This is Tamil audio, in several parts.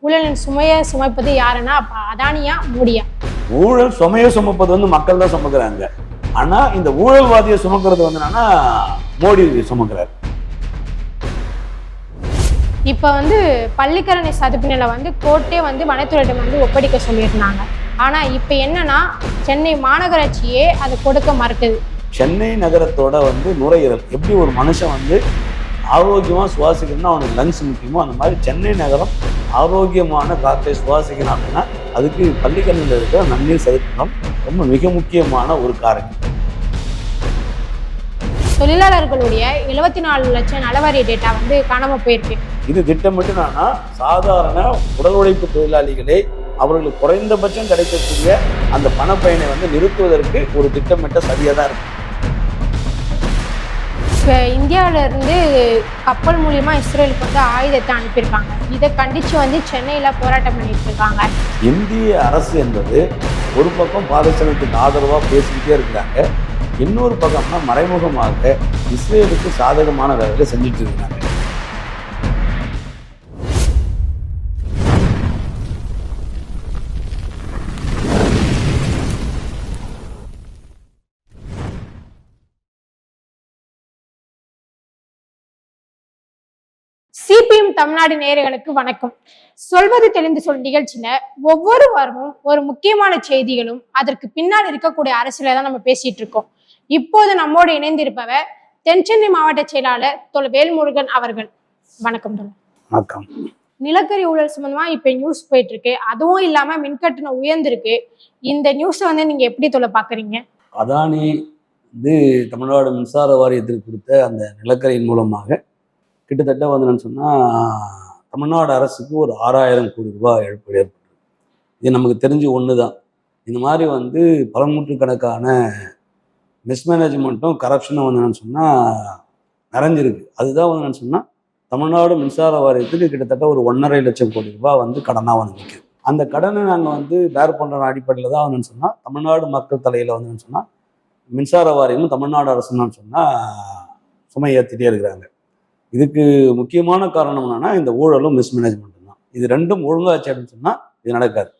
ஊழலின் சுமையை சுமைப்பது யாருன்னா அதானியா மோடியா? ஊழல் சுமையை சுமப்பது வந்து மக்கள் தான் சுமக்கிறாங்க. ஆனா இந்த ஊழல்வாதியை சுமக்கிறது வந்து என்னன்னா மோடி சுமக்கிறார். இப்ப வந்து பள்ளிக்கரணை சதுப்பினில வந்து கோர்ட்டே வந்து வனத்துறையிடம் வந்து ஒப்படைக்க சொல்லியிருந்தாங்க. ஆனா இப்ப என்னன்னா சென்னை மாநகராட்சியே அதை கொடுக்க மறுக்குது. சென்னை நகரத்தோட வந்து நுரையீரல் எப்படி ஒரு மனுஷன் வந்து ஆரோக்கியமா சுவாசிக்கணும்னா அவனுக்கு லங்ஸ் முக்கியமோ, அந்த மாதிரி சென்னை நகரம் ஆரோக்கியமான காற்றை சுவாசிக்கணும் அப்படின்னா அதுக்கு பள்ளிக்கரணையில் இருக்கிற நன்னீர் சதுக்கம் ரொம்ப மிக முக்கியமான ஒரு காரணம். தொழிலாளர்களுடைய 74 லட்சம் நலவாரிய டேட்டா வந்து காணாம போயிருக்கு. இது திட்டமிட்டு நானா சாதாரண உடல் உழைப்பு தொழிலாளிகளை அவர்களுக்கு குறைந்தபட்சம் கிடைக்கக்கூடிய அந்த பணப்பயனை வந்து நிறுத்துவதற்கு ஒரு திட்டமிட்ட சரியாக தான் இருக்கு. இப்போ இந்தியாவிலேருந்து கப்பல் மூலியமா இஸ்ரேலுக்கு வந்து ஆயுதத்தை அனுப்பியிருக்காங்க. இதை கண்டித்து வந்து சென்னையில் போராட்டம் பண்ணிட்டு இருக்காங்க. இந்திய அரசு என்பது ஒரு பக்கம் பாலஸ்தீனத்துக்கு ஆதரவாக பேசிக்கிட்டே இருக்கிறாங்க, இன்னொரு பக்கம்னா மறைமுகமாக இஸ்ரேலுக்கு சாதகமான வேலைகளை செஞ்சுட்டு இருக்காங்க. சிபிஎம் தமிழ்நாடு நேயர்களுக்கு வணக்கம். சொல்வது தெளிந்து சொல் நிகழ்ச்சியில ஒவ்வொரு வாரமும் ஒரு முக்கியமான செய்திகளும் அதற்கு பின்னால் இருக்கக்கூடிய அரசியலை தான் நம்ம பேசிட்டு இருக்கோம். இப்போது நம்மோடு இணைந்திருப்பவர் தென்சென்னை மாவட்ட செயலாளர் தோழர் வேல்முருகன் அவர்கள். வணக்கம் தோழர். வணக்கம். நிலக்கரி ஊழல் சம்பந்தமா இப்ப நியூஸ் போயிட்டு இருக்கு, அதுவும் இல்லாம மின்கட்டணம் உயர்ந்திருக்கு. இந்த நியூஸை வந்து நீங்க எப்படி தோழர் பாக்குறீங்க? அதானி வந்து தமிழ்நாடு மின்சார வாரியத்திற்கு கொடுத்த அந்த நிலக்கரியின் மூலமாக கிட்டத்தட்ட வந்து என்னன்னு சொன்னால் தமிழ்நாடு அரசுக்கு ஒரு 6000 கோடி ரூபாய் இழப்பு ஏற்பட்டது. இது நமக்கு தெரிஞ்சு ஒன்று தான். இந்த மாதிரி வந்து பல நூற்றுக்கணக்கான மிஸ்மேனேஜ்மெண்ட்டும் கரப்ஷனும் வந்து என்னன்னு சொன்னால் நிறைஞ்சிருக்கு. அதுதான் வந்து என்னன்னு சொன்னால் தமிழ்நாடு மின்சார வாரியத்துக்கு கிட்டத்தட்ட ஒரு 1.5 லட்சம் கோடி ரூபாய் வந்து கடனாக வந்து நிற்குது. அந்த கடனை நாங்கள் வந்து பேர் பண்ணுற அடிப்படையில் தான் வந்து சொன்னால் தமிழ்நாடு மக்கள் தலையில் வந்து சொன்னால் மின்சார வாரியமும் தமிழ்நாடு அரசுன்னு சொன்னால் சுமை ஏற்றிட்டே இருக்கிறாங்க. இதுக்கு முக்கியமான காரணம் என்னன்னா இந்த ஊழலும் மிஸ்மேனேஜ்மெண்ட்டும் தான். இது ரெண்டும் ஒழுங்காச்சு அப்படின்னு சொன்னால் இது நடக்காது.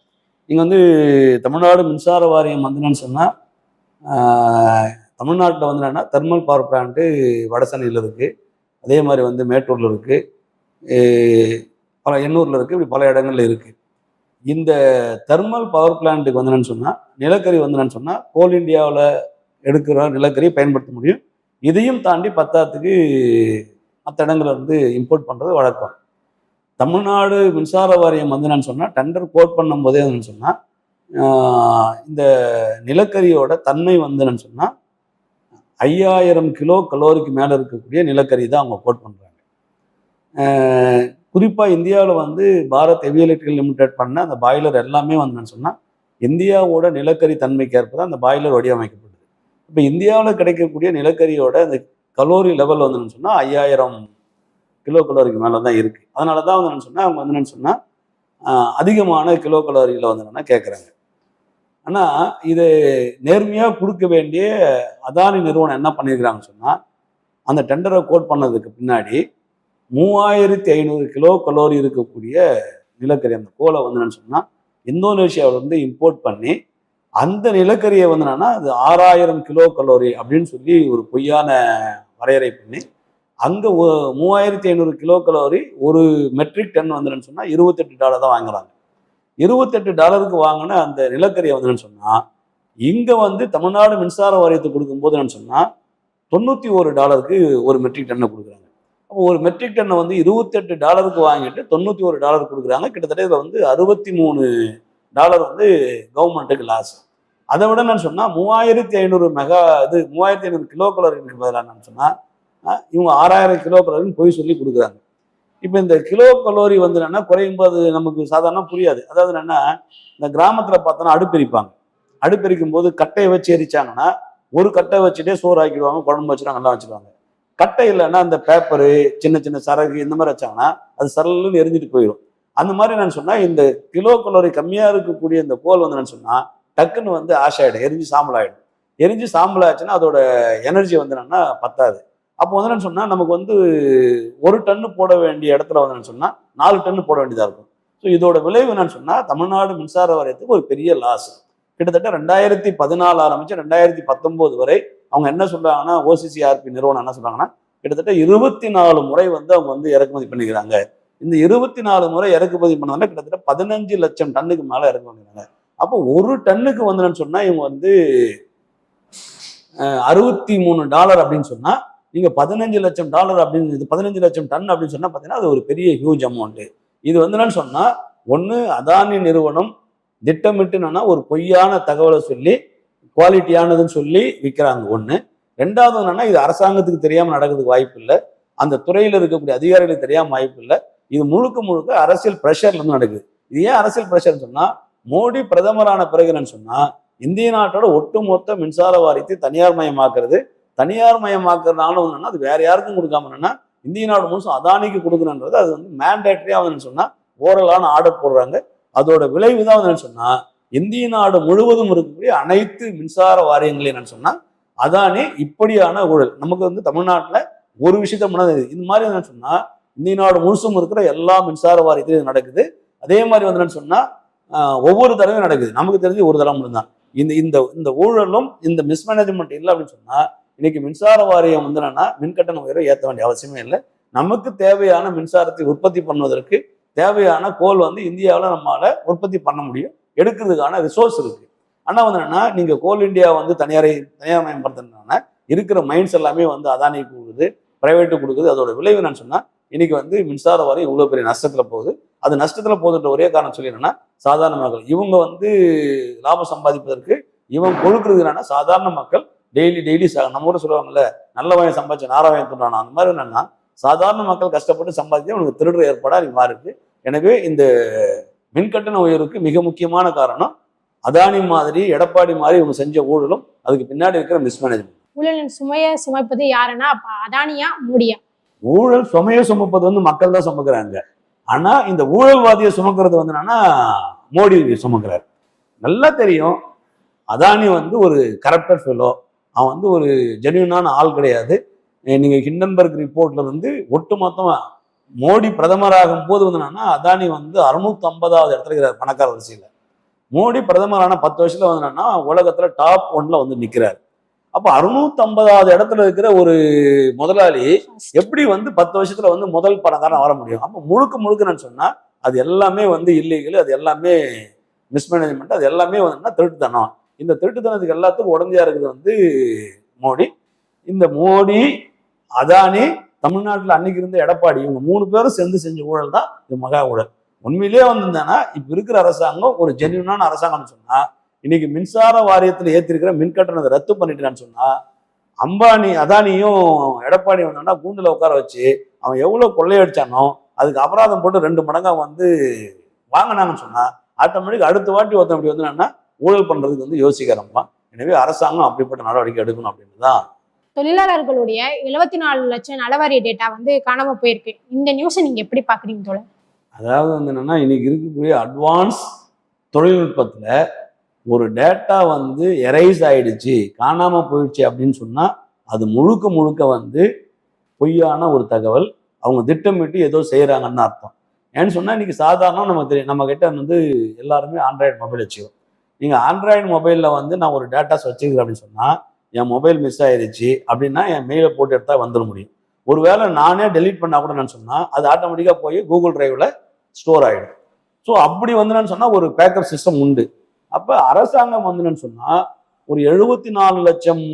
நீங்கள் வந்து தமிழ்நாடு மின்சார வாரியம் வந்துன்னு சொன்னால் தமிழ்நாட்டில் வந்து என்னன்னா தெர்மல் பவர் பிளான்ட்டு வடசென்னையில் இருக்குது, அதே மாதிரி வந்து மேட்டூரில் இருக்குது, பல எண்ணூரில் இருக்குது, இப்படி பல இடங்கள்ல இருக்குது. இந்த தெர்மல் பவர் பிளான்ட்டுக்கு வந்து சொன்னால் நிலக்கரி வந்து சொன்னால் கோல் இந்தியாவில் எடுக்கிற நிலக்கரியை பயன்படுத்த முடியும். இதையும் தாண்டி பத்தாத்துக்கு மற்ற இடங்களை வந்து இம்போர்ட் பண்ணுறது வழக்கம். தமிழ்நாடு மின்சார வாரியம் வந்து சொன்னால் டெண்டர் கோட் பண்ணும் போதே வந்து சொன்னால் இந்த நிலக்கரியோட தன்மை வந்து சொன்னால் 5000 கிலோ கலோரிக்கு மேலே இருக்கக்கூடிய நிலக்கரி தான் அவங்க கோட் பண்ணுறாங்க. குறிப்பாக இந்தியாவில் வந்து பாரத் ஹெவி எலக்ட்ரிக்கல் லிமிடெட் பண்ண அந்த பாய்லர் எல்லாமே வந்து சொன்னால் இந்தியாவோட நிலக்கரி தன்மைக்கு ஏற்ப தான் அந்த பாய்லர் வடிவமைக்கப்படுது. இப்போ இந்தியாவில் கிடைக்கக்கூடிய நிலக்கரியோட அந்த கலோரி லெவல் வந்து சொன்னால் 5000 கிலோ கலோரிக்கு மேலே தான் இருக்குது. அதனால தான் வந்து சொன்னால் அவங்க வந்து சொன்னால் அதிகமான கிலோ கலோரியில் வந்து கேட்குறாங்க. ஆனால் இது நேர்மையாக கொடுக்க வேண்டிய அதானி நிறுவனம் என்ன பண்ணியிருக்கிறாங்கன்னு சொன்னால் அந்த டெண்டரை கோட் பண்ணதுக்கு பின்னாடி 3500 கிலோ கலோரி இருக்கக்கூடிய நிலக்கரி அந்த கோலை வந்து சொன்னால் இந்தோனேஷியாவில் வந்து இம்போர்ட் பண்ணி அந்த நிலக்கரியை வந்து என்னன்னா அது 6000 கிலோ கலோரி அப்படின்னு சொல்லி ஒரு பொய்யான வரையறை பண்ணி அங்கே 3500 கிலோ கலோரி ஒரு மெட்ரிக் டன் வந்து சொன்னால் $28 தான் வாங்குறாங்க. $28 வாங்கின அந்த நிலக்கரியை வந்து சொன்னால் இங்கே வந்து தமிழ்நாடு மின்சார வாரியத்தை கொடுக்கும்போது சொன்னால் $91 ஒரு மெட்ரிக் டன்னை கொடுக்குறாங்க. அப்போ ஒரு மெட்ரிக் டன்னை வந்து $28 வாங்கிட்டு $91 கொடுக்குறாங்க. கிட்டத்தட்ட இதில் வந்து $63 வந்து கவர்மெண்ட்டுக்கு லாஸ். அதை விட நான் சொன்னால் 3500 கிலோ கலோரிக்கு பதிலாக நான் சொன்னால் இவங்க 6000 கிலோ கலோரின்னு போய் சொல்லி கொடுக்குறாங்க. இப்போ இந்த கிலோ கலோரி வந்து என்னன்னா குறையும் போது நமக்கு சாதாரண புரியாது. அதாவது என்னன்னா இந்த கிராமத்தில் பார்த்தோன்னா அடுப்பெரிப்பாங்க. அடுப்பெரிக்கும் போது கட்டையை வச்சு எரிச்சாங்கன்னா ஒரு கட்டை வச்சுட்டே சோறு ஆக்கிடுவாங்க, குழம்பு வச்சுருவாங்க, எல்லாம் வச்சுருவாங்க. கட்டை இல்லைன்னா இந்த பேப்பரு சின்ன சின்ன சரகு இந்த மாதிரி வச்சாங்கன்னா அது சரலுன்னு எரிஞ்சிட்டு போயிடும். அந்த மாதிரி நான் சொன்னால் இந்த கிலோ கலோரி கம்மியாக இருக்கக்கூடிய இந்த கோல் வந்து நான் சொன்னால் டக்குன்னு வந்து ஆஷ் ஆகிடும், எரிஞ்சு சாம்பல் ஆகிடும். எரிஞ்சு சாம்பல் ஆச்சுன்னா அதோட எனர்ஜி வந்து என்னன்னா பத்தாது. அப்போ வந்து என்ன சொன்னால் நமக்கு வந்து 1 டன்னு போட வேண்டிய இடத்துல வந்து என்ன சொன்னால் 4 டன்னு போட வேண்டியதாக இருக்கும். ஸோ இதோட விளைவு என்னன்னு சொன்னா தமிழ்நாடு மின்சார வாரியத்துக்கு ஒரு பெரிய லாஸ். கிட்டத்தட்ட 2014 ஆரம்பிச்சு 2019 வரை அவங்க என்ன சொல்றாங்கன்னா, ஓசிசிஆர்பி நிறுவனம் என்ன சொல்றாங்கன்னா, கிட்டத்தட்ட 24 முறை வந்து அவங்க வந்து இறக்குமதி பண்ணிக்கிறாங்க. இந்த 24 முறை இறக்குமதி பண்ணதால கிட்டத்தட்ட 15 லட்சம் டன்னுக்கு மேல இறக்குமதி பண்ணாங்க. அப்போ ஒரு டன்னுக்கு வந்து சொன்னா இவங்க வந்து $63 அப்படின்னு சொன்னா, நீங்க $15 லட்சம் அப்படின்னு 15 லட்சம் டன் அப்படின்னு சொன்னா பாத்தீங்கன்னா அது ஒரு பெரிய ஹியூஜ் அமௌண்ட். இது வந்து என்னன்னு சொன்னா, ஒண்ணு அதானி நிறுவனம் திட்டமிட்டு என்னன்னா ஒரு பொய்யான தகவலை சொல்லி குவாலிட்டியானதுன்னு சொல்லி விற்கிறாங்க ஒண்ணு. ரெண்டாவது என்னன்னா, இது அரசாங்கத்துக்கு தெரியாம நடக்கிறதுக்கு வாய்ப்பு இல்லை, அந்த துறையில இருக்கக்கூடிய அதிகாரிகளுக்கு தெரியாம வாய்ப்பு இல்லை. இது முழுக்க முழுக்க அரசியல் பிரஷர்ல இருந்து நடக்குது. இது ஏன் அரசியல் பிரஷர்னு சொன்னா, மோடி பிரதமரான பிறகு என்னன்னு சொன்னா, இந்திய நாட்டோட ஒட்டுமொத்த மின்சார வாரியத்தை தனியார் மயமாக்குறது. தனியார் மயமாக்குறதுனால என்னன்னா, அது வேற யாருக்கும் கொடுக்காம என்னன்னா இந்திய நாடு முழுசும் அதானிக்கு கொடுக்கணுன்றது அது வந்து மேண்டேட்டரியா வந்து சொன்னா ஓரலான ஆர்டர் போடுறாங்க. அதோட விளைவு தான் வந்து சொன்னா, இந்திய நாடு முழுவதும் இருக்கக்கூடிய அனைத்து மின்சார வாரியங்களையும் என்னன்னு சொன்னா அதானி இப்படியான ஊழல். நமக்கு வந்து தமிழ்நாட்டில் ஒரு விஷயத்த முன்னாடி இந்த மாதிரி என்னன்னு சொன்னா, இந்திய நாடு முழுசும் இருக்கிற எல்லா மின்சார வாரியத்திலையும் நடக்குது. அதே மாதிரி வந்து என்னன்னு சொன்னா ஒவ்வொரு தடவையும் நடக்குது. நமக்கு தெரிஞ்சு ஒரு தடவை மட்டும்தான் இந்த இந்த இந்த ஊழலும் இந்த மிஸ்மேனேஜ்மெண்ட் இல்லை அப்படின்னு சொன்னா, இன்னைக்கு மின்சார வாரியம் வந்து என்னன்னா மின்கட்டண உயர்வை ஏற்ற வேண்டிய அவசியமே இல்லை. நமக்கு தேவையான மின்சாரத்தை உற்பத்தி பண்ணுவதற்கு தேவையான கோல் வந்து இந்தியாவில் நம்மளால உற்பத்தி பண்ண முடியும், எடுக்கிறதுக்கான ரிசோர்ஸ் இருக்கு. ஆனா வந்து என்னன்னா, நீங்க கோல் இந்தியா வந்து தனியார் மயப்படுத்தினா இருக்கிற மைண்ட்ஸ் எல்லாமே வந்து அதானிக்கு கொடுக்குது, பிரைவேட்டு கொடுக்குது. அதோட விளைவு என்னன்னு சொன்னா, இன்னைக்கு வந்து மின்சார வாரியம் இவ்வளவு பெரிய நஷ்டத்துல போகுது. அது நஷ்டத்துல போகுதுன்ற ஒரே காரணம் சொல்லி என்னன்னா, சாதாரண மக்கள் இவங்க வந்து லாபம் சம்பாதிப்பதற்கு இவங்க கொடுக்குறது என்னன்னா, சாதாரண மக்கள் டெய்லி நம்ம ஊர் சொல்லுவாங்கல்ல, நல்ல வாயம் சம்பாதிச்சு நாராவாயம் துண்டானா, அந்த மாதிரி என்னன்னா சாதாரண மக்கள் கஷ்டப்பட்டு சம்பாதிச்சு அவனுக்கு திருடுற ஏற்பாடா இது மாறி இருக்கு. எனவே இந்த மின்கட்டண உயர்வுக்கு மிக முக்கியமான காரணம் அதானி மாதிரி எடப்பாடி மாதிரி இவங்க செஞ்ச ஊழலும் அதுக்கு பின்னாடி இருக்கிற மிஸ்மேனேஜ்மெண்ட். ஊழலின் சுமையை சுமைப்பது யாருன்னா அப்ப அதானியா மோடியா? ஊழல் சுமையை சுமப்பது வந்து மக்கள் தான் சுமக்கிறாங்க. ஆனா இந்த ஊழல்வாதியை சுமக்கிறது வந்து என்னன்னா மோடி சுமக்கிறார். நல்லா தெரியும் அதானி வந்து ஒரு கரப்டட் ஃபெலோ, அவன் வந்து ஒரு ஜென்யூனான ஆள் கிடையாது. நீங்க ஹிண்டன்பர்க் ரிப்போர்ட்ல இருந்து ஒட்டுமொத்தமா மோடி பிரதமராகும் போது வந்து என்னன்னா அதானி வந்து 650வது இடத்துல இருக்கிறார் பணக்கார வரிசையில. மோடி பிரதமரான 10 வருஷத்துல வந்து என்னன்னா உலகத்துல டாப் 1ல வந்து நிக்கிறார். அப்ப 650வது இடத்துல இருக்கிற ஒரு முதலாளி எப்படி வந்து 10 வருஷத்துல வந்து முதல் பணக்காரன் வர முடியும்? அப்ப முழுக்க சொன்னா அது எல்லாமே வந்து இல்லீகல், அது எல்லாமே மிஸ்மேனேஜ்மெண்ட், அது எல்லாமே வந்து திருட்டுத்தனம். இந்த திருட்டுத்தனத்துக்கு எல்லாத்துக்கும் உடந்தையா இருக்குது வந்து மோடி. இந்த மோடி, அதானி, தமிழ்நாட்டில் அன்னைக்கு இருந்த எடப்பாடி, இவங்க 3 பேரும் சேர்ந்து செஞ்ச ஊழல் தான் இது மகா ஊழல். உண்மையிலேயே வந்திருந்தானா இப்ப இருக்கிற அரசாங்கம் ஒரு ஜென்யூனான அரசாங்கம்னு சொன்னா, இன்னைக்கு மின்சார வாரியத்தில் ஏற்றிருக்கிற மின்கட்டணத்தை ரத்து பண்ணிட்டான்னு சொன்னா, அம்பானி அதானியும் எடப்பாடி வந்தான்னா கூண்டுல உட்கார வச்சு அவன் எவ்வளவு கொள்ளையடிச்சானோ அதுக்கு அபராதம் போட்டு 2 மடங்கா வந்து வாங்கினாங்கன்னு சொன்னா, ஆட்டோமேட்டிக் அடுத்த வாட்டி ஒருத்தன் அப்படி வந்து ஊழல் பண்றதுக்கு வந்து யோசிக்க ஆரம்பிப்பான். எனவே அரசாங்கம் அப்படிப்பட்ட நடவடிக்கை எடுக்கணும் அப்படின்னுதான். தொழிலாளர்களுடைய 74 லட்சம் நலவாரிய டேட்டா வந்து காணாம போயிருக்கு. இந்த நியூஸை நீங்க எப்படி பாக்குறீங்க தோழர்? அதாவது வந்து என்னன்னா, இன்னைக்கு இருக்கக்கூடிய அட்வான்ஸ் தொழில்நுட்பத்துல ஒரு டேட்டா வந்து எரைஸ் ஆயிடுச்சு, காணாம போயிடுச்சு அப்படின்னு சொன்னா அது முழுக்க வந்து பொய்யான ஒரு தகவல். அவங்க திட்டமிட்டு ஏதோ செய்யறாங்கன்னு அர்த்தம். ஏன்னு சொன்னா இன்னைக்கு சாதாரணம் நமக்கு தெரியும், நம்ம கிட்ட வந்து எல்லாருமே ஆண்ட்ராய்டு மொபைல் வச்சுக்கோம். நீங்க ஆண்ட்ராய்டு மொபைல்ல வந்து நான் ஒரு டேட்டாஸ் வச்சுக்கிறேன் அப்படின்னு சொன்னா, என் மொபைல் மிஸ் ஆயிடுச்சு அப்படின்னா என் மெயிலை போட்டு எடுத்தா வந்துட முடியும். ஒருவேளை நானே டெலீட் பண்ணா கூட நான் சொன்னா அது ஆட்டோமேட்டிக்கா போய் கூகுள் டிரைவ்ல ஸ்டோர் ஆயிடும். ஸோ அப்படி வந்துன்னு சொன்னா ஒரு பேக்கப் சிஸ்டம் உண்டு. அப்ப அரசாங்கம் வந்துன்னு சொன்னா ஒரு 74 லட்சம்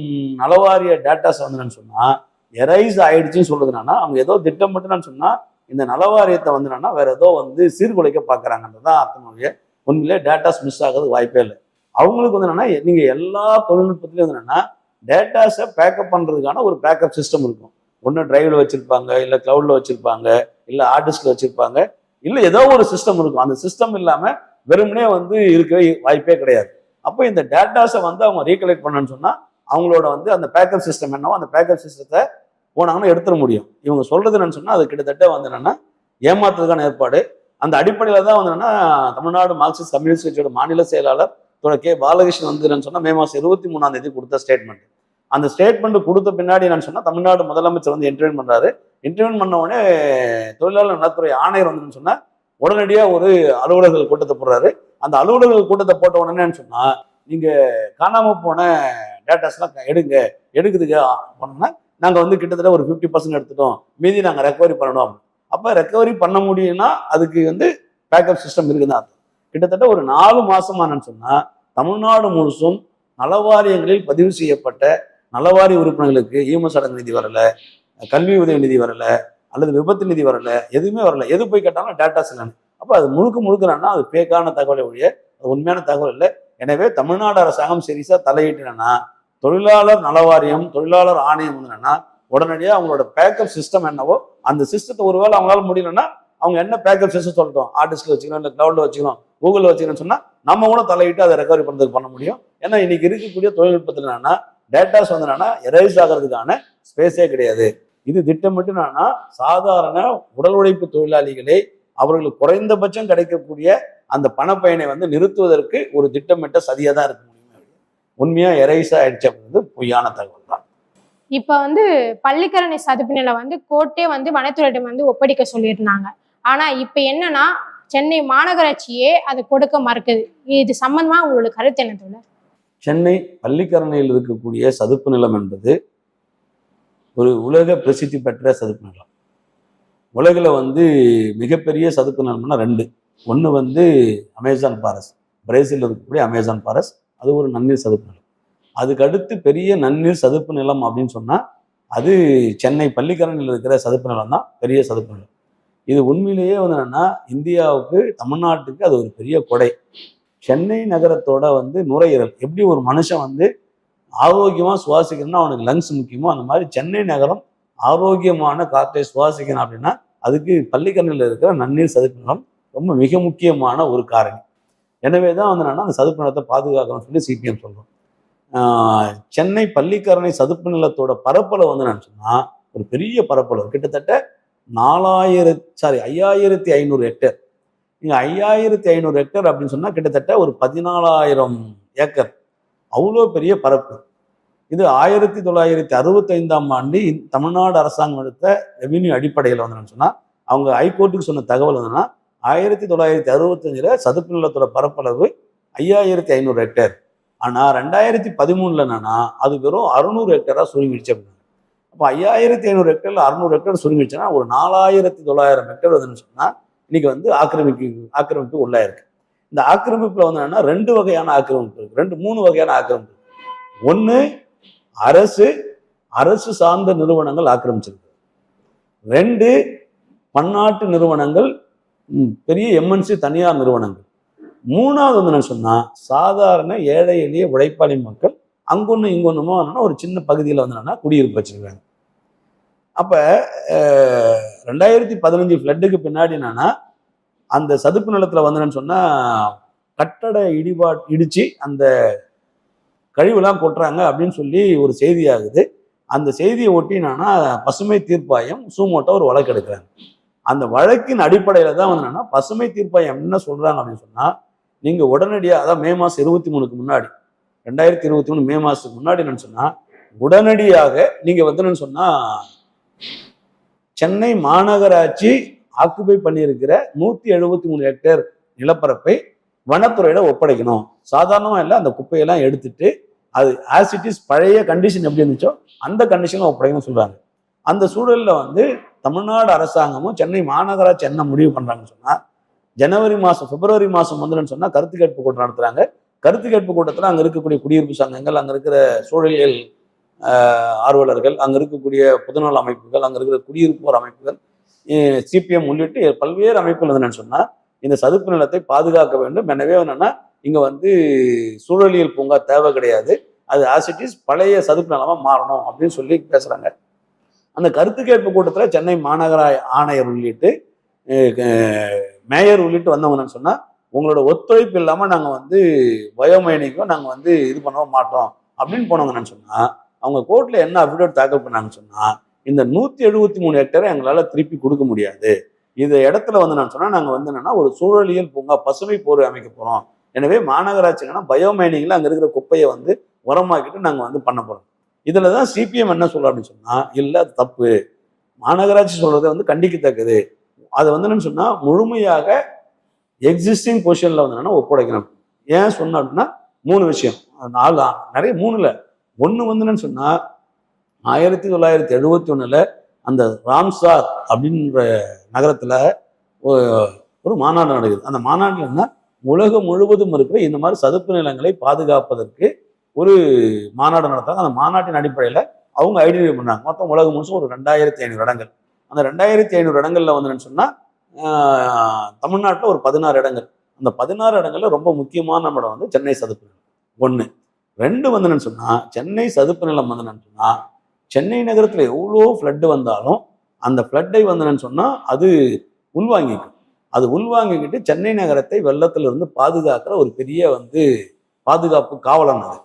நலவாரிய டேட்டாஸ் வந்துன்னு சொன்னா எரைஸ் ஆயிடுச்சுன்னு சொல்றதுனா அவங்க ஏதோ திட்டமிட்டுன்னு சொன்னா இந்த நலவாரியத்தை வந்துன்னா வேற ஏதோ வந்து சீர்குலைக்க பாக்குறாங்கன்றதான் அர்த்தமாவே. உண்மையிலே டேட்டாஸ் மிஸ் ஆகிறது வாய்ப்பே இல்லை. அவங்களுக்கு வந்து என்னன்னா, நீங்க எல்லா தொழில்நுட்பத்திலையும் வந்து என்னன்னா டேட்டாஸை பேக்கப் பண்றதுக்கான ஒரு பேக்கப் சிஸ்டம் இருக்கும். ஒன்று டிரைவ்ல வச்சிருப்பாங்க, இல்லை கிளவுட்ல வச்சிருப்பாங்க, இல்லை ஹார்ட் டிஸ்க்ல வச்சிருப்பாங்க, இல்லை ஏதோ ஒரு சிஸ்டம் இருக்கும். அந்த சிஸ்டம் இல்லாம வெறுமனே வந்து இருக்கவே வாய்ப்பே கிடையாது. அப்போ இந்த டேட்டாஸை வந்து அவங்க ரீகலெக்ட் பண்ணணும்னு சொன்னா அவங்களோட வந்து அந்த பேக்கப் சிஸ்டம் என்னவோ அந்த பேக்கப் சிஸ்டத்தை போனாங்கன்னா எடுத்துட முடியும். இவங்க சொல்றது என்னன்னு சொன்னா அது கிட்டத்தட்ட வந்து என்னன்னா ஏமாத்துறதுக்கான ஏற்பாடு. அந்த அடிப்படையில தான் வந்து என்னன்னா தமிழ்நாடு மார்க்சிஸ்ட் கம்யூனிஸ்ட் கட்சியோட மாநில செயலாளர் கே பாலகிருஷ்ணன் வந்து என்னன்னு சொன்னா மே மாசம் 23ஆம் தேதி கொடுத்த ஸ்டேட்மெண்ட். அந்த ஸ்டேட்மெண்ட் கொடுத்த பின்னாடி என்னன்னு சொன்னா தமிழ்நாடு முதலமைச்சர் வந்து இன்டர்வியூ பண்றாரு. இன்டர்வியூ பண்ண உடனே தொழிலாளர் நலத்துறை ஆணையர் வந்து சொன்னா உடனடியாக ஒரு அலுவலர்கள் கூட்டத்தை போடுறாரு. அந்த அலுவலர்கள் கூட்டத்தை போட்ட உடனேன்னு சொன்னா நீங்க காணாம போன டேட்டாஸ்லாம் எடுக்குதுங்க பண்ணோம்னா நாங்கள் வந்து கிட்டத்தட்ட ஒரு 50% எடுத்துட்டோம், மீதி நாங்கள் ரெக்கவரி பண்ணணும். அப்போ ரெக்கவரி பண்ண முடியும்னா அதுக்கு வந்து பேக்கப் சிஸ்டம் இருக்குன்னு அர்த்தம். கிட்டத்தட்ட ஒரு 4 மாசமானு சொன்னா தமிழ்நாடு முழுசும் நலவாரியங்களில் பதிவு செய்யப்பட்ட நலவாரிய உறுப்பினர்களுக்கு ஈமஸ் அடங்கு நிதி வரல, கல்வி உதவி நிதி வரல, அல்லது விபத்து நிதி வரல, எதுவுமே வரல. எது போய் கேட்டாலும் டேட்டாஸ் இல்லைன்னு. அப்போ அது முழுக்கன்னா அது பேக்கான தகவலை ஒழிய அது உண்மையான தகவல் இல்லை. எனவே தமிழ்நாடு அரசாங்கம் சீரியஸா தலையிட்டுனா தொழிலாளர் நலவாரியம், தொழிலாளர் ஆணையம் என்னன்னா உடனடியாக அவங்களோட பேக்கப் சிஸ்டம் என்னவோ அந்த சிஸ்டத்தை ஒருவேளை அவங்களால முடியலன்னா அவங்க என்ன பேக்கப் சிஸ்டம் சொல்லட்டும், ஆர்டிஸ்ட்ல வச்சுக்கணும், இல்லை கிளவுட்ல வச்சுக்கணும், கூகுளில் வச்சுக்கணும்னு சொன்னா நம்ம கூட தலையிட்டு அதை ரெக்கவரி பண்ணுறதுக்கு பண்ண முடியும். ஏன்னா இன்னைக்கு இருக்கக்கூடிய தொழில்நுட்பத்தில் என்னன்னா டேட்டாஸ் வந்து என்னன்னா எரேஸ் ஆகிறதுக்கான ஸ்பேஸே கிடையாது. இது திட்டமிட்டு என்னன்னா சாதாரண உடல் உழைப்பு தொழிலாளிகளை அவர்களுக்கு குறைந்தபட்சம் கிடைக்கக்கூடிய அந்த பணப்பயனை வந்து நிறுத்துவதற்கு ஒரு திட்டமிட்ட சதியா தான் இருக்க முடியும். உண்மையா எரேஸ் ஆயிடுச்சு அப்படின்றது பொய்யான தகவல் தான். இப்ப வந்து பள்ளிக்கரணை சதுப்பு நிலம் வந்து கோர்ட்டே வந்து வனத்துறையிடம் வந்து ஒப்படைக்க சொல்லியிருந்தாங்க. ஆனா இப்ப என்னன்னா சென்னை மாநகராட்சியே அதை கொடுக்க மறுக்குது. இது சம்பந்தமா உங்களோட கருத்து என்ன தோழர்? சென்னை பள்ளிக்கரணையில் இருக்கக்கூடிய சதுப்பு நிலம் என்பது ஒரு உலக பிரசித்தி பெற்ற சதுப்பு நிலம். உலகில் வந்து மிகப்பெரிய சதுப்பு நிலம்னா 2. ஒன்று வந்து அமேசான் ஃபாரஸ்ட், பிரேசிலில் இருக்கக்கூடிய அமேசான் ஃபாரஸ்ட், அது ஒரு நன்னீர் சதுப்பு நிலம். அதுக்கு அடுத்து பெரிய நன்னீர் சதுப்பு நிலம் அப்படின்னு சொன்னால் அது சென்னை பள்ளிக்கரணையில் இருக்கிற சதுப்பு நிலம் தான் பெரிய சதுப்பு நிலம். இது உண்மையிலேயே வந்து என்னன்னா இந்தியாவுக்கு, தமிழ்நாட்டுக்கு அது ஒரு பெரிய கொடை. சென்னை நகரத்தோட வந்து நுரையீரல் எப்படி ஒரு மனுஷன் வந்து ஆரோக்கியமாக சுவாசிக்கணும்னா அவனுக்கு லங்ஸ் முக்கியமோ அந்த மாதிரி சென்னை நகரம் ஆரோக்கியமான காற்றை சுவாசிக்கணும் அப்படின்னா அதுக்கு பள்ளிக்கரணையில் இருக்கிற நன்னீர் சதுப்பு நிலம் ரொம்ப மிக முக்கியமான ஒரு காரணி. எனவே தான் வந்து என்னன்னா அந்த சதுப்பு நிலத்தை பாதுகாக்கணும்னு சொல்லி சிபிஎம் சொல்றோம். சென்னை பள்ளிக்கரணை சதுப்பு நிலத்தோட பரப்பளவு வந்து என்னன்னு சொன்னா ஒரு பெரிய பரப்பளவு, கிட்டத்தட்ட 5500 ஹெக்டேர். நீங்க 5500 ஹெக்டேர் அப்படின்னு சொன்னா கிட்டத்தட்ட ஒரு 14,000 ஏக்கர். அவ்வளோ பெரிய பரப்பு. இது 1965ஆம் ஆண்டு தமிழ்நாடு அரசாங்கம் எடுத்த ரெவென்யூ அடிப்படையில் வந்து சொன்னா அவங்க ஹைகோர்ட்டுக்கு சொன்ன தகவல் என்னன்னா 1965 சதுப்பு நிலத்தோட பரப்பளவு 5500 ஹெக்டேர். ஆனா 2013 என்னன்னா அது வெறும் 600 ஹெக்டரா சுருங்கிடுச்சு அப்படின்னா. அப்போ 5500 ஹெக்டர்ல 600 ஹெக்டர் சுருங்கிடுச்சுன்னா ஒரு 4900 ஹெக்டர் வந்துன்னு சொன்னா இன்னைக்கு வந்து ஆக்கிரமிப்பு உள்ளாயிருக்கு. இந்த ஆக்கிரமிப்புல வந்து என்னன்னா 2 வகையான ஆக்கிரமிப்பு இருக்கு, 3 வகையான ஆக்கிரமிப்பு. ஒன்று அரசு சார்ந்த நிறுவனங்கள் ஆக்கிரமிச்சிருக்கு. 2 பன்னாட்டு நிறுவனங்கள், பெரிய எம்என்சி தனியார் நிறுவனங்கள். 3வது வந்து என்ன சொன்னா சாதாரண ஏழை எளிய உழைப்பாளி மக்கள் அங்கொன்னு இங்கொன்னுமோ ஒரு சின்ன பகுதியில் வந்து என்னன்னா குடியிருப்பு வச்சிருக்காங்க. அப்ப 2015 ஃப்ளட்டுக்கு பின்னாடி என்னன்னா அந்த சதுப்பு நிலத்துல வந்து சொன்னா கட்டட இடிச்சு அந்த கழிவுலாம் கொட்டுறாங்க அப்படின்னு சொல்லி ஒரு செய்தி ஆகுது. அந்த செய்தியை ஒட்டி என்னன்னா பசுமை தீர்ப்பாயம் சூமோட்டோ ஒரு வழக்கு எடுக்கிறாங்க. அந்த வழக்கின் அடிப்படையில தான் வந்து என்னன்னா பசுமை தீர்ப்பாயம் என்ன சொல்றாங்க அப்படின்னு சொன்னா நீங்க உடனடியாக, அதான் மே மாசம் 23க்கு முன்னாடி 2023 மே மாசத்துக்கு முன்னாடி என்னன்னு சொன்னா உடனடியாக நீங்க வந்து என்னன்னு சொன்னா சென்னை மாநகராட்சி ஆக்குபை பண்ணியிருக்கிற 173 ஹெக்டேர் நிலப்பரப்பை வனத்துறையிட ஒப்படைக்கணும். சாதாரணமா இல்லை, அந்த குப்பையெல்லாம் எடுத்துட்டு அது ஆசிட்டிஸ் பழைய கண்டிஷன் எப்படி இருந்துச்சோ அந்த கண்டிஷன்ல ஒப்படைக்கணும்னு சொல்றாங்க. அந்த சூழல்ல வந்து தமிழ்நாடு அரசாங்கமும் சென்னை மாநகராட்சி என்ன முடிவு பண்றாங்கன்னு சொன்னா பிப்ரவரி மாசம் வந்துன்னு சொன்னா கருத்து கேட்பு கூட்டம் நடத்துறாங்க. கருத்து கேட்பு கூட்டத்தில் அங்க இருக்கக்கூடிய குடியிருப்பு சங்கங்கள், அங்க இருக்கிற சூழலியல் ஆர்வலர்கள், அங்க இருக்கக்கூடிய பொதுநல அமைப்புகள், அங்க இருக்கிற குடியிருப்போர் அமைப்புகள், சிபிஎம் உள்ளிட்டு பல்வேறு அமைப்புகள் வந்து என்னன்னு சொன்னா இந்த சதுப்பு நிலத்தை பாதுகாக்க வேண்டும். எனவே என்னன்னா இங்க வந்து சூழலியல் பூங்கா தேவை கிடையாது, அது ஆசிட்டிஸ் பழைய சதுப்பு நிலமா மாறணும் அப்படின்னு சொல்லி பேசுறாங்க. அந்த கருத்து கேட்பு கூட்டத்தில் சென்னை மாநகர ஆணையர் உள்ளிட்டு மேயர் உள்ளிட்டு வந்தவங்கன்னு சொன்னா உங்களோட ஒத்துழைப்பு இல்லாம நாங்க வந்து பயோமைனிக்கும் நாங்க வந்து இது பண்ண மாட்டோம் அப்படின்னு போனவங்கன்னு சொன்னா அவங்க கோர்ட்ல என்ன அஃபிடேவிட் தாக்கல் பண்ணாங்கன்னு சொன்னா இந்த 173 ஹெக்டரை எங்களால திருப்பி கொடுக்க முடியாது. இந்த இடத்துல வந்து நான் சொன்னா நாங்க வந்து என்னன்னா ஒரு சூழலியல் பூங்கா பசுமை போர்வை அமைக்க போறோம். எனவே மாநகராட்சி என்னன்னா பயோமைனிங்ல அங்க இருக்கிற குப்பையை வந்து உரமாக்கிட்டு நாங்க வந்து பண்ண போறோம். இதுலதான் சிபிஎம் என்ன சொல்ற அப்படின்னு சொன்னா இல்ல அது தப்பு, மாநகராட்சி சொல்றதை வந்து கண்டிக்கத்தக்கது. அதை வந்து என்னன்னு சொன்னா முழுமையாக எக்ஸிஸ்டிங் பொசிஷன்ல வந்து என்னன்னா ஒப்படைக்கணும். ஏன் சொன்ன அப்படின்னா 3 விஷயம், 4 நிறைய 3ல ஒன்று வந்து என்னன்னு சொன்னா 1971 அந்த ராம்சார் அப்படின்ற நகரத்துல ஒரு மாநாடு நடக்குது. அந்த மாநாட்டில் என்ன, உலகம் முழுவதும் இருக்கிற இந்த மாதிரி சதுப்பு நிலங்களை பாதுகாப்பதற்கு ஒரு மாநாடு நடத்தாங்க. அந்த மாநாட்டின் அடிப்படையில் அவங்க ஐடென்டிஃபை பண்ணாங்க. மொத்தம் உலகம் முழுசும் ஒரு 2500 இடங்கள். அந்த 2500 இடங்கள்ல வந்து என்னன்னு சொன்னா தமிழ்நாட்டில் ஒரு 16 இடங்கள். அந்த 16 இடங்கள்ல ரொம்ப முக்கியமான இடம் வந்து சென்னை சதுப்பு நிலம். 1. 2 வந்து என்னன்னு சொன்னா சென்னை சதுப்பு நிலம் வந்து என்னன்னு சொன்னா சென்னை நகரத்துல எவ்வளோ ஃப்ளட்டு வந்தாலும் அந்த ஃப்ளட்டை வந்து என்னன்னு சொன்னா அது உள்வாங்கிக்கும். அது உள்வாங்கிக்கிட்டு சென்னை நகரத்தை வெள்ளத்துல இருந்து பாதுகாக்கிற ஒரு பெரிய வந்து பாதுகாப்பு காவலன் அது.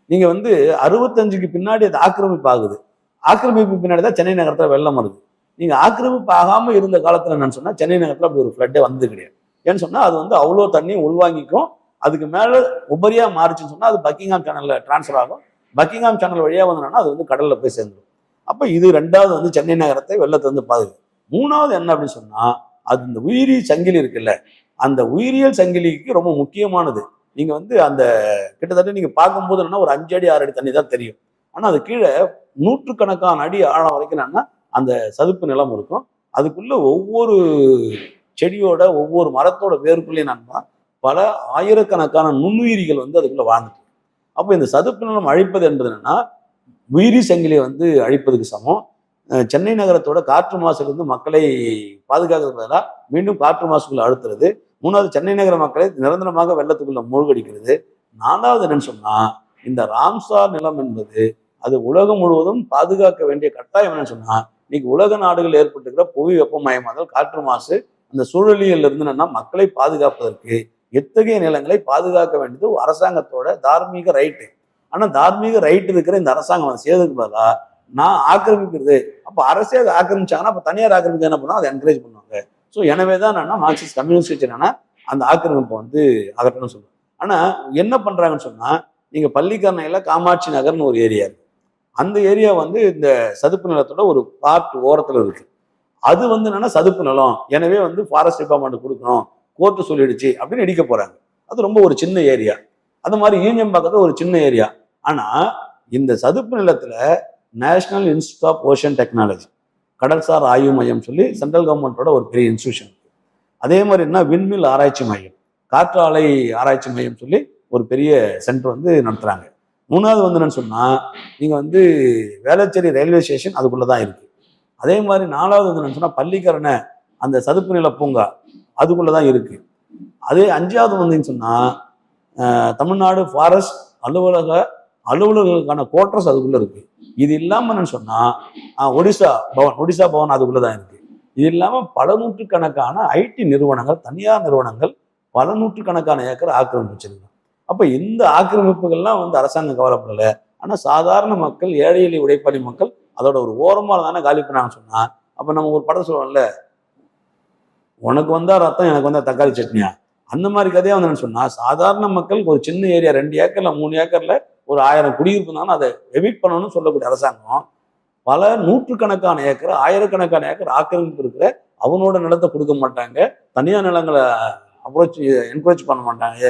நீங்க வந்து 65க்கு பின்னாடி அது ஆக்கிரமிப்பு ஆகுது. ஆக்கிரமிப்பு பின்னாடி தான் சென்னை நகரத்துல வெள்ளம் வருது. நீங்க ஆக்கிரமிப்பு ஆகாம இருந்த காலத்துல என்னன்னு சொன்னா சென்னை நகரத்துல அப்படி ஒரு ஃப்ளட்டே வந்தது கிடையாது. ஏன்னு சொன்னா அது வந்து அவ்வளோ தண்ணி உள்வாங்கிக்கும். அதுக்கு மேல உபரியா மாறிச்சுன்னு சொன்னா அது பக்கிங்ஹாம் சேனல்ல டிரான்ஸ்ஃபர் ஆகும். பக்கிங்ஹாம் சேனல் வழியா வந்தோம்னா அது வந்து கடல்ல போய் சேர்ந்துடும். அப்ப இது 2வது வந்து சென்னை நகரத்தை வெள்ளத்தை வந்து பாதுகாக்கும். 3வது என்ன அப்படின்னு சொன்னா அது இந்த உயிரி சங்கிலி இருக்குல்ல, அந்த உயிரியல் சங்கிலிக்கு ரொம்ப முக்கியமானது. நீங்க வந்து அந்த கிட்டத்தட்ட நீங்க பார்க்கும்போது என்னன்னா ஒரு 5 அடி 6 அடி தண்ணி தான் தெரியும். ஆனா அது கீழே 100கணக்கான அடி ஆழம் வரைக்கும் என்னன்னா அந்த சதுப்பு நிலம் இருக்கும். அதுக்குள்ள ஒவ்வொரு செடியோட ஒவ்வொரு மரத்தோட வேருக்குள்ளேயும் என்னன்னா பல ஆயிரக்கணக்கான நுண்ணுயிரிகள் வந்து அதுக்குள்ள வாழ்ந்துட்டு. அப்போ இந்த சதுப்பு நிலம் அழிப்பது என்பது என்னன்னா உயிரி சங்கிலியை வந்து அழிப்பதுக்கு சமம். சென்னை நகரத்தோட காற்று மாசுலேருந்து மக்களை பாதுகாக்கிறது பதிலாக மீண்டும் காற்று மாசுக்குள்ள அழுத்துறது. 3வது சென்னை நகர மக்களை நிரந்தரமாக வெள்ளத்துக்குள்ள மூழ்கடிக்கிறது. 4வது என்னன்னு சொன்னா இந்த ராம்சார் நிலம் என்பது அது உலகம் முழுவதும் பாதுகாக்க வேண்டிய கட்டாயம் என்னன்னு சொன்னா இன்னைக்கு உலக நாடுகள் ஏற்பட்டுக்கிற புவி வெப்பமயமாதல், காற்று மாசு, அந்த சூழலியல் இருந்து என்னன்னா மக்களை பாதுகாப்பதற்கு எத்தகைய நிலங்களை பாதுகாக்க வேண்டியது அரசாங்கத்தோட தார்மீக ரைட்டு. ஆனா தார்மீக ரைட் இருக்கிற இந்த அரசாங்கம் செய்யறதுக்கு பதிலா நான் ஆக்கிரமிக்கிறது. அப்ப அரசே அதை ஆக்கிரமிச்சாங்கன்னா அப்ப தனியார் ஆக்கிரமிக்க என்ன பண்ணா அதை என்கரேஜ் பண்ணுவாங்க. ஸோ எனவே தான் என்னன்னா மார்க்சிஸ்ட் கம்யூனிஸ்ட் கட்சி என்னன்னா அந்த ஆக்கிரமிப்பை வந்து அகற்றணும்னு சொல்லுவாங்க. ஆனா என்ன பண்றாங்கன்னு சொன்னா நீங்க பள்ளிக்கரணையில காமாட்சி நகர்னு ஒரு ஏரியா இருக்கு. அந்த ஏரியா வந்து இந்த சதுப்பு நிலத்தோட ஒரு பார்ட் ஓரத்துல இருக்கு. அது வந்து என்னன்னா சதுப்பு நிலம், எனவே வந்து ஃபாரஸ்ட் டிபார்ட்மெண்ட் கொடுக்கணும், கோர்ட்டு சொல்லிடுச்சு அப்படின்னு இடிக்க போறாங்க. அது ரொம்ப ஒரு சின்ன ஏரியா. அந்த மாதிரி யூனியன் பக்கத்துல ஒரு சின்ன ஏரியா. ஆனா இந்த சதுப்பு நிலத்துல national institute of ocean technology, கடல்சார் ஆய்வு மையம் சொல்லி சென்ட்ரல் கவர்மெண்டோட ஒரு பெரிய இன்ஸ்டியூஷன். அதே மாதிரி என்ன விண்மில் ஆராய்ச்சி மையம், காற்றாலை ஆராய்ச்சி மையம் சொல்லி ஒரு பெரிய சென்டர் வந்து நடத்துறாங்க. 3வது வந்து என்னன்னு சொன்னா நீங்க வந்து வேளச்சேரி ரயில்வே ஸ்டேஷன் அதுக்குள்ளதான் இருக்கு. அதே மாதிரி 4வது வந்து என்னன்னு சொன்னா பள்ளிக்கரணை அந்த சதுப்பு நில பூங்கா அதுக்குள்ளதான் இருக்கு. அதே 5வது வந்து சொன்னா தமிழ்நாடு ஃபாரஸ்ட் அலுவலர்களுக்கான கோட்ரஸ் அதுக்குள்ள இருக்கு. இது இல்லாம என்னன்னு சொன்னா ஒடிசா பவன் அதுக்குள்ளதான் இருக்கு. இது இல்லாம பல நூற்றுக்கணக்கான ஐடி நிறுவனங்கள், தனியார் நிறுவனங்கள் பல நூற்றுக்கணக்கான ஏக்கர் ஆக்கிரமிப்பு வச்சிருக்காங்க. அப்ப இந்த ஆக்கிரமிப்புகள்லாம் வந்து அரசாங்கம் கவலைப்படல. ஆனா சாதாரண மக்கள், ஏழை எளிய உழைப்பாளி மக்கள் அதோட ஒரு ஓரமா தானே காலி பண்ணாங்கன்னு சொன்னா அப்ப நம்ம ஒரு படம் சொல்லுவோம்ல, உனக்கு வந்தா ரத்தம் எனக்கு வந்தா தக்காளி சட்னியா, அந்த மாதிரி கதையா வந்து சொன்னா சாதாரண மக்கள் ஒரு சின்ன ஏரியா 2 ஏக்கர்ல 3 ஏக்கர்ல ஒரு 1000 குடியிருப்பு இருந்தாலும் அதை எவிட் பண்ணணும்னு சொல்லக்கூடிய அரசாங்கம் பல நூற்றுக்கணக்கான ஏக்கர், ஆயிரக்கணக்கான ஏக்கர் ஆக்கிரமிப்பு இருக்கிற அவனோட நிலத்தை கொடுக்க மாட்டாங்க. தனியார் நிலங்களை என்கரேஜ் பண்ண மாட்டாங்க,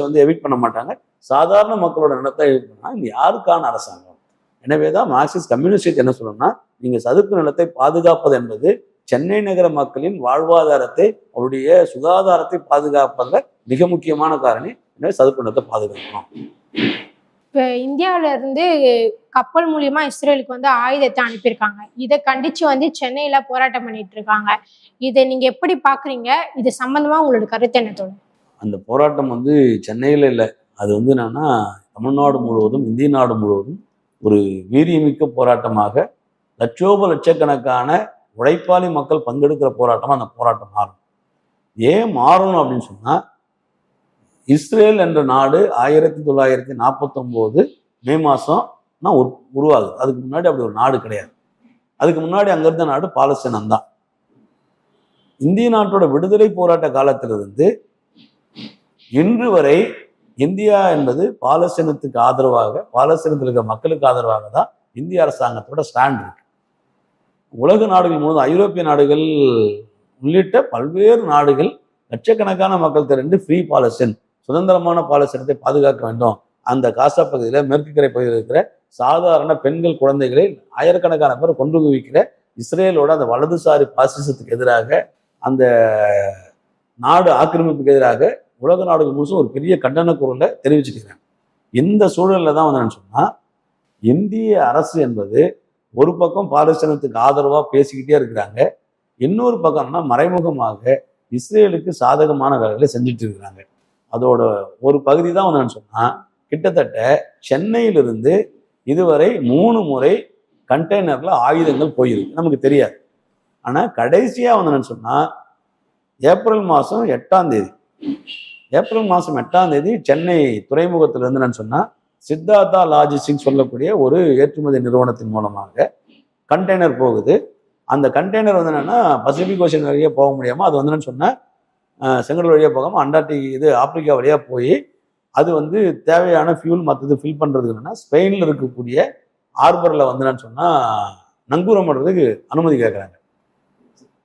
வந்து எவிட் பண்ண மாட்டாங்க. சாதாரண மக்களோட நிலத்தை எவிட் பண்ணா இது யாருக்கான அரசாங்கம்? எனவேதான் மார்க்சிஸ்ட் கம்யூனிஸ்ட் என்ன சொல்லணும்னா நீங்க சதுப்பு நிலத்தை பாதுகாப்பது என்பது சென்னை நகர மக்களின் வாழ்வாதாரத்தை, அவருடைய சுகாதாரத்தை பாதுகாப்பதில் மிக முக்கியமான காரணி. எனவே சதுப்பு நிலத்தை பாதுகாக்கணும். இப்போ இந்தியாவில இருந்து கப்பல் மூலியமா இஸ்ரேலுக்கு வந்து ஆயுதத்தை அனுப்பியிருக்காங்க. இதை கண்டிச்சு வந்து சென்னையில போராட்டம் பண்ணிட்டு இருக்காங்க. இதை நீங்க எப்படி பாக்குறீங்க? இது சம்பந்தமா உங்களோட கருத்து என்ன தோணும்? அந்த போராட்டம் வந்து சென்னையில இல்லை, அது வந்து என்னன்னா தமிழ்நாடு முழுவதும், இந்திய நாடு முழுவதும் ஒரு வீரியமிக்க போராட்டமாக லட்சக்கணக்கான உழைப்பாளி மக்கள் பங்கெடுக்கிற போராட்டமா அந்த போராட்டம் மாறும். ஏன் மாறணும் அப்படின்னு சொன்னா இஸ்ரேல் என்ற நாடு 1949 மே மாதம் தான் உருவாகுது. அதுக்கு முன்னாடி அப்படி ஒரு நாடு கிடையாது. அதுக்கு முன்னாடி அங்க இருந்த நாடு பாலஸ்தீனம் தான். இந்திய நாட்டோட விடுதலை போராட்ட காலத்திலிருந்து இன்று வரை இந்தியா என்பது பாலஸ்தீனத்துக்கு ஆதரவாக, பாலஸ்தீனத்தில் இருக்கிற மக்களுக்கு ஆதரவாக தான் இந்திய அரசாங்கத்தோட ஸ்டாண்ட் இருக்கு. உலக நாடுகள் முழுவதும், ஐரோப்பிய நாடுகள் உள்ளிட்ட பல்வேறு நாடுகள் லட்சக்கணக்கான மக்கள் திரண்டு ஃப்ரீ பாலஸ்தீன், சுதந்திரமான பாலஸ்தீனத்தை பாதுகாக்க வேண்டும். அந்த காசா பகுதியில் மேற்கு கரை பகுதியில் இருக்கிற சாதாரண பெண்கள் குழந்தைகளை ஆயிரக்கணக்கான பேர் கொண்டு குவிக்கிற இஸ்ரேலோட அந்த வலதுசாரி பாசிசத்துக்கு எதிராக, அந்த நாடு ஆக்கிரமிப்புக்கு எதிராக உலக நாடுகள் முழுசும் ஒரு பெரிய கண்டன குரலை தெரிவிச்சுக்கிறாங்க. இந்த சூழலில் தான் வந்து சொன்னா இந்திய அரசு என்பது ஒரு பக்கம் பாலஸ்தீனத்துக்கு ஆதரவாக பேசிக்கிட்டே இருக்கிறாங்க, இன்னொரு பக்கம்னா மறைமுகமாக இஸ்ரேலுக்கு சாதகமான வேலைகளை செஞ்சுட்டு இருக்கிறாங்க. அதோட ஒரு பகுதி தான் வந்து சொன்னா கிட்டத்தட்ட சென்னையிலிருந்து இதுவரை 3 முறை கண்டெய்னர்ல ஆயுதங்கள் போயிருக்கு, நமக்கு தெரியாது. ஆனா கடைசியா வந்து சொன்னா ஏப்ரல் மாதம் 8ஆம் தேதி சென்னை துறைமுகத்திலிருந்து நான் சொன்னா சித்தார்த்தா லாஜிஸ்டிக்ஸ் சொல்லக்கூடிய ஒரு ஏற்றுமதி நிறுவனத்தின் மூலமாக கண்டெய்னர் போகுது. அந்த கண்டெய்னர் வந்து என்னன்னா பசிபிக் ஓஷன் வழியாக போக முடியாமல் அது வந்து சொன்னால் செங்கடல் வழியாக போகாமல் ஆப்பிரிக்கா வழியாக போய் அது வந்து தேவையான ஃபியூல் மற்றது ஃபில் பண்ணுறதுக்கு என்னன்னா ஸ்பெயினில் இருக்கக்கூடிய ஹார்பரில் வந்து நான் சொன்னால் நங்கூரம் பண்ணுறதுக்கு அனுமதி கேட்குறாங்க.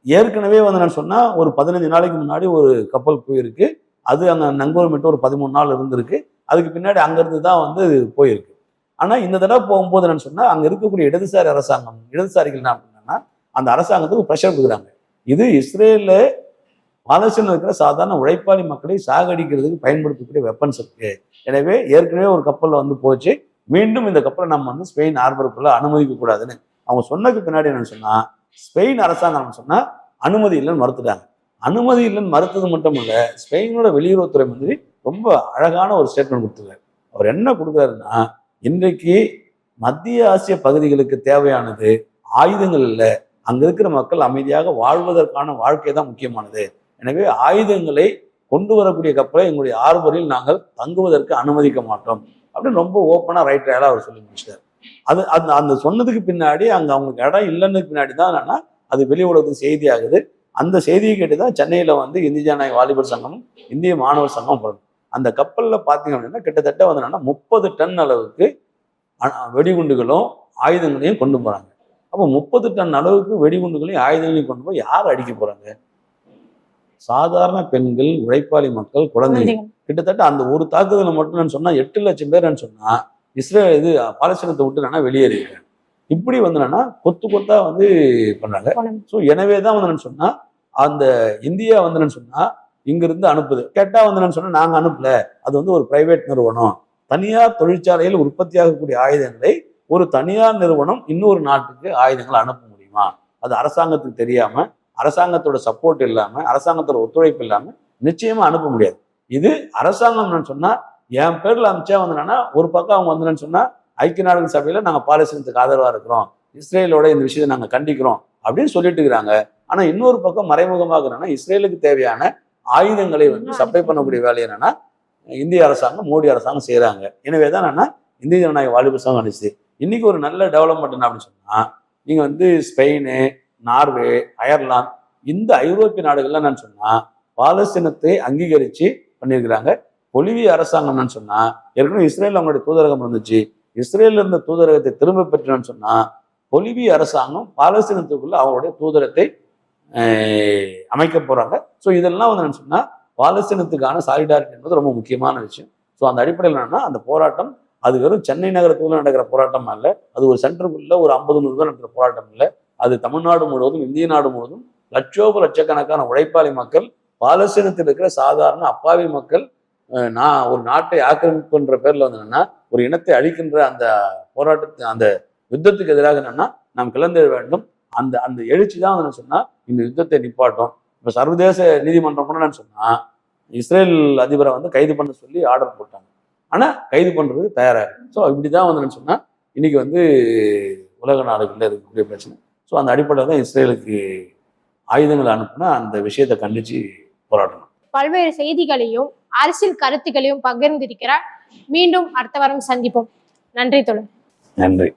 ஏற்கனவே வந்து நான் சொன்னால் ஒரு 15 நாளைக்கு முன்னாடி ஒரு கப்பல் போயிருக்கு, அது அங்கே நங்கூரமிட்டு ஒரு 13 நாள் இருந்திருக்கு. அதுக்கு பின்னாடி அங்கேருந்து தான் வந்து போயிருக்கு. ஆனால் இந்த தடவை போகும்போது என்னன்னு சொன்னால் அங்கே இருக்கக்கூடிய இடதுசாரிகள் என்ன பண்ணாங்கன்னா அந்த அரசாங்கத்துக்கு ப்ரெஷர் கொடுக்குறாங்க. இது இஸ்ரேலில் பாலஸ்தீனில் இருக்கிற சாதாரண உழைப்பாளி மக்களை சாகடிக்கிறதுக்கு பயன்படுத்தக்கூடிய வெப்பன்ஸ் இருக்கு. எனவே ஏற்கனவே ஒரு கப்பலில் வந்து போச்சு, மீண்டும் இந்த கப்பலை நம்ம வந்து ஸ்பெயின் ஹார்பருக்குள்ள அனுமதிக்க கூடாதுன்னு அவங்க சொன்னதுக்கு பின்னாடி என்னன்னு சொன்னா ஸ்பெயின் அரசாங்கம் சொன்னா அனுமதி இல்லைன்னு மறுத்துட்டாங்க. அனுமதி இல்லைன்னு மறுத்தது மட்டும் இல்ல, ஸ்பெயினோட வெளியுறவுத்துறை மந்திரி ரொம்ப அழகான ஒரு ஸ்டேட்மெண்ட் கொடுத்துருக்காரு. அவர் என்ன கொடுக்குறாருன்னா, இன்றைக்கு மத்திய ஆசிய பகுதிகளுக்கு தேவையானது ஆயுதங்கள் இல்லை, அங்க இருக்கிற மக்கள் அமைதியாக வாழ்வதற்கான வாழ்க்கை தான் முக்கியமானது. எனவே ஆயுதங்களை கொண்டு வரக்கூடிய கப்பலை எங்களுடைய ஹார்பரில் நாங்கள் தங்குவதற்கு அனுமதிக்க மாட்டோம் அப்படின்னு ரொம்ப ஓப்பனா ரைட் ரேலா அவர் சொல்லி முடிச்சிட்டார். அது அந்த அந்த சொன்னதுக்கு பின்னாடி அங்க அவங்களுக்கு இடம் இல்லைன்னு பின்னாடி தான் என்னன்னா அது வெளி உலகத்துக்கு செய்தி ஆகுது. அந்த செய்தியை கேட்டு தான் சென்னையில வந்து இந்திய ஜனநாயக வாலிபர் சங்கமும் இந்திய மாணவர் சங்கம் போடுது. அந்த கப்பல்ல பாத்தீங்க அப்படின்னா கிட்டத்தட்ட வந்து என்னன்னா 30 டன் அளவுக்கு வெடிகுண்டுகளும் ஆயுதங்களையும் கொண்டு போறாங்க. அப்போ 30 டன் அளவுக்கு வெடிகுண்டுகளையும் ஆயுதங்களையும் கொண்டு போய் யார் அடிக்க போறாங்க? சாதாரண பெண்கள், உழைப்பாளி மக்கள், குழந்தைகள். கிட்டத்தட்ட அந்த ஒரு தாக்குதலை மட்டும் சொன்னா 8 லட்சம் பேர் சொன்னா இஸ்ரேல் பாலஸ்தீனத்தை விட்டு வெளியேறிடுறாங்க. இப்படி வந்து கொத்து கொத்தா வந்து பண்றாங்க. ஸோ எனவே தான் வந்து சொன்னா அந்த இந்தியா வந்து சொன்னா இங்கிருந்து அனுப்புது. கேட்டா வந்து சொன்னா நாங்க அனுப்பல, அது வந்து ஒரு பிரைவேட் நிறுவனம், தனியார் தொழிற்சாலையில் உற்பத்தி ஆகக்கூடிய ஆயுதங்களை ஒரு தனியார் நிறுவனம் இன்னொரு நாட்டுக்கு ஆயுதங்களை அனுப்ப முடியுமா? அது அரசாங்கத்துக்கு தெரியாம, அரசாங்கத்தோட சப்போர்ட் இல்லாம, அரசாங்கத்தோட ஒத்துழைப்பு இல்லாம நிச்சயமா அனுப்ப முடியாது. இது அரசாங்கம் சொன்னா என் பேர்ல அனுப்பிச்சா வந்து ஒரு பக்கம் அவங்க வந்து சொன்னா ஐக்கிய நாடுகள் சபையில நாங்க பாலஸ்தீனத்துக்கு ஆதரவா இருக்கிறோம், இஸ்ரேலோட இந்த விஷயத்தை நாங்க கண்டிக்கிறோம் அப்படின்னு சொல்லிட்டு இருக்கிறாங்க. ஆனா இன்னொரு பக்கம் மறைமுகமாக இஸ்ரேலுக்கு தேவையான ஆயுதங்களை வந்து சப்ளை பண்ணக்கூடிய வேலை என்னன்னா இந்திய அரசாங்கம், மோடி அரசாங்கம் செய்யறாங்க. எனவேதான் இந்திய ஜனநாயக வாலிபர் சங்கம் அனுப்பிச்சு இன்னைக்கு ஒரு நல்ல டெவலப்மெண்ட் என்ன அப்படின்னு சொன்னா, நீங்க வந்து ஸ்பெயின், நார்வே, அயர்லாந்து இந்த ஐரோப்பிய நாடுகள்லாம் சொன்னா பாலஸ்தீனத்தை அங்கீகரிச்சு பண்ணியிருக்கிறாங்க. பொலிவிய அரசாங்கம் சொன்னா ஏற்கனவே இஸ்ரேல் அவங்களுடைய தூதரகம் இருந்துச்சு, இஸ்ரேல்ல இருந்த தூதரகத்தை திரும்ப பெற்றுன்னு சொன்னா பொலிவிய அரசாங்கம் பாலஸ்தீனத்துக்குள்ள அவங்களுடைய தூதரத்தை அமைக்க போறாங்க. ஸோ இதெல்லாம் வந்து சொன்னா பாலஸ்தீனத்துக்கான சாலிடாரிட்டி என்பது ரொம்ப முக்கியமான விஷயம். ஸோ அந்த அடிப்படையில் என்னன்னா அந்த போராட்டம் அது வெறும் சென்னை நகரத்துக்குள்ள நடக்கிற போராட்டம் அல்ல, அது ஒரு சென்டருக்குள்ள ஒரு 50-100 பேர் நடக்கிற போராட்டம் இல்லை, அது தமிழ்நாடு முழுவதும், இந்திய நாடு முழுவதும் லட்சக்கணக்கான உழைப்பாளி மக்கள், பாலஸ்தீனத்தில் இருக்கிற சாதாரண அப்பாவி மக்கள், நான் ஒரு நாட்டை ஆக்கிரமிப்புன்ற பேர்ல வந்து என்னன்னா ஒரு இனத்தை அழிக்கின்ற அந்த போராட்டத்தை, அந்த யுத்தத்துக்கு எதிராக என்னன்னா நாம் கிளந்தெழ வேண்டும். அந்த அந்த எழுச்சி தான் வந்து சொன்னா இந்த யுத்தத்தை நிப்பாட்டும். இப்ப சர்வதேச நீதிமன்றம் கூட சொன்னா இஸ்ரேல் அதிபரை வந்து கைது பண்ண சொல்லி ஆர்டர் போட்டாங்க, ஆனா கைது பண்றது தயாராக. ஸோ இப்படிதான் வந்து சொன்னா இன்னைக்கு வந்து உலக நாடுகள்ல இருக்கக்கூடிய பிரச்சனை. ஸோ அந்த அடிப்படையில் தான் இஸ்ரேலுக்கு ஆயுதங்களை அனுப்புனா அந்த விஷயத்தை கண்டிச்சு போராட்டணும். பல்வேறு செய்திகளையும் அரசியல் கருத்துக்களையும் பகிர்ந்திருக்கிறார். மீண்டும் அடுத்த வாரம் சந்திப்போம். நன்றி தோழர். நன்றி.